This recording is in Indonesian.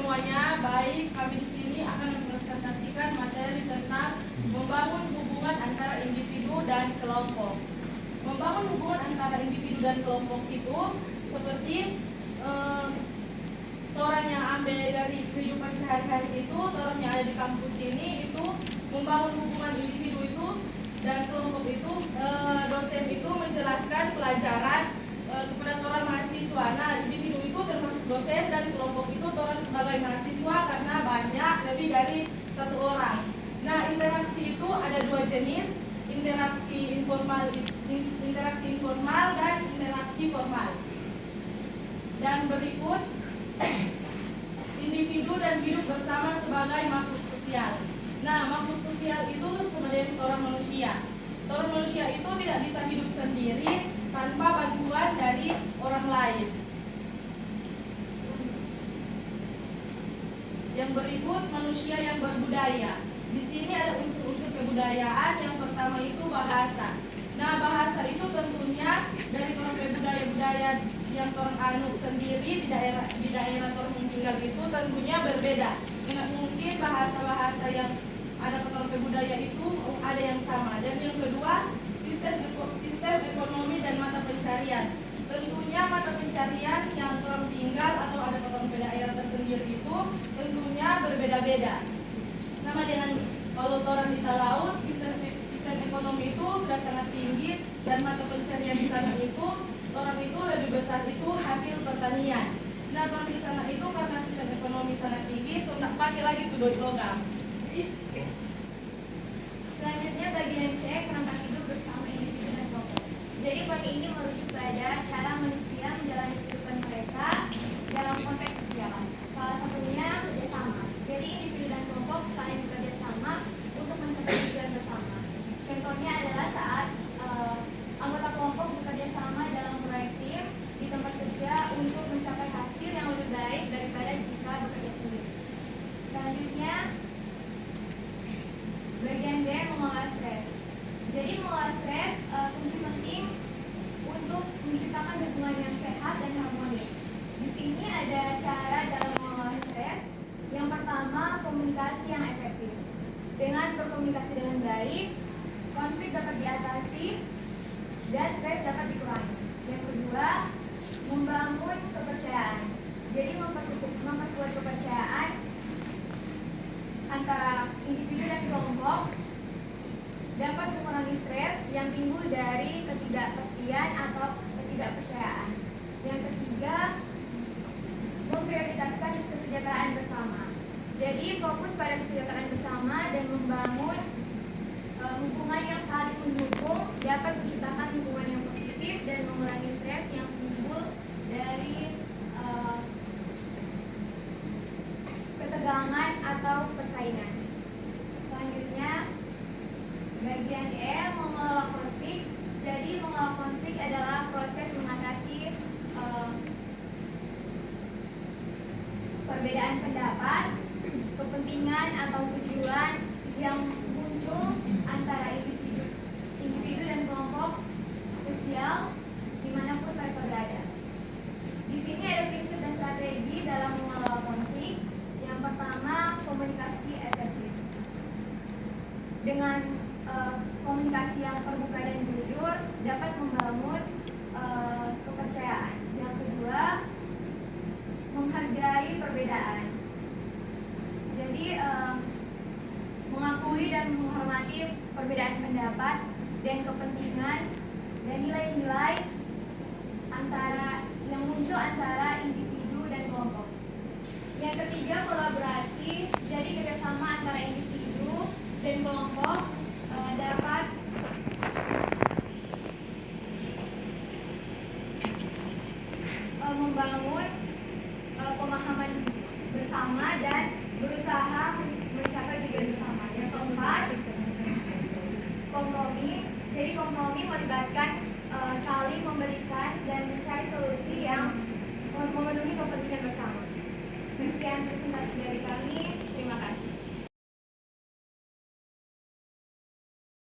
semuanya. Baik, kami di sini akan mempresentasikan materi tentang membangun hubungan antara individu dan kelompok. Membangun hubungan antara individu dan kelompok itu seperti orang yang ambil dari kehidupan sehari-hari itu, orang yang ada di kampus ini itu membangun hubungan individu itu dan kelompok itu. Dosen itu menjelaskan pelajaran kepada orang mahasiswa. Nah, individu itu termasuk dosen dan kelompok itu orang sebagai mahasiswa karena banyak lebih dari satu orang. Nah, interaksi itu ada dua jenis, interaksi informal dan interaksi formal. Dan berikut individu dan hidup bersama sebagai makhluk sosial. Nah, makhluk sosial itu sama dengan orang manusia. Orang manusia itu tidak bisa hidup sendiri tanpa bantuan dari orang lain. Yang berikut manusia yang berbudaya. Di sini ada unsur-unsur kebudayaan. Yang pertama itu bahasa. Nah, bahasa itu tentunya dari orang budaya-budaya yang orang anut sendiri di daerah orang tinggal itu tentunya berbeda. Tidak mungkin bahasa-bahasa yang ada orang budaya itu ada yang sama. Dan yang kedua, sistem ekonomi dan mata pencarian. Tentunya mata pencarian yang orang tinggal atau ada orang daerah tersendiri itu tentunya berbeda-beda. Sama dengan kalau orang di laut, sistem ekonomi itu sudah sangat tinggi dan mata pencarian di sana itu orang itu lebih besar itu hasil pertanian. Nah, orang di sana itu karena sistem ekonomi sangat tinggi, so tidak pakai lagi tuh duit logam. Selanjutnya bagian C, kerangka hidup bersama individu dan kelompok. Jadi poin ini merujuk pada cara manusia menjalani kehidupan mereka dalam konteks sosial. Salah satunya bersama. Jadi individu dan kelompok saling bekerja sama untuk mencapai tujuan bersama. Contohnya adalah saat anggota kelompok bekerja sama dalam proyek tim di tempat kerja untuk mencapai hasil yang lebih baik daripada jika bekerja sendiri. Selanjutnya bagian D, mengelola stres. Jadi mengelola stres kunci penting untuk menciptakan hubungan yang sehat dan harmonis. Di sini ada cara dalam mengelola stres. Yang pertama, komunikasi yang efektif. Dengan berkomunikasi dengan baik, konflik dapat diatasi dan stres dapat dikurangi. Yang kedua, membangun kepercayaan. Jadi memperkuat kepercayaan antara individu dan kelompok dapat mengurangi stres yang timbul dari ketidakpastian atau ketidakpercayaan. Yang ketiga, memprioritaskan kesejahteraan bersama. Jadi fokus pada kesejahteraan bersama dan membangun hubungan yang saling mendukung dapat menciptakan hubungan yang positif dan mengurangi stres yang timbul dari ketegangan atau persaingan. Selanjutnya bagian E, mengelola konflik. Jadi mengelola konflik adalah proses mengatasi perbedaan pendapat, kepentingan atau tujuan yang muncul antara individu dan kelompok sosial dimanapun mereka berada. Di sini ada prinsip dan strategi dalam mengelola konflik. Yang pertama, komunikasi efektif. Dengan komunikasi yang terbuka dan jujur dapat membangun kepercayaan. Yang kedua, menghargai perbedaan. Jadi mengakui dan menghormati perbedaan pendapat dan kepentingan dan nilai-nilai yang muncul antara individu dan kelompok. Yang ketiga, kolaborasi. Jadi kerjasama antara individu dan kelompok dapat membangun pemahaman bersama dan berusaha mencapai tujuan bersama. Yang keempat, kompromi. Jadi kompromi melibatkan saling memberikan dan mencari solusi yang memenuhi kepentingan bersama. Sekian presentasi dari kami.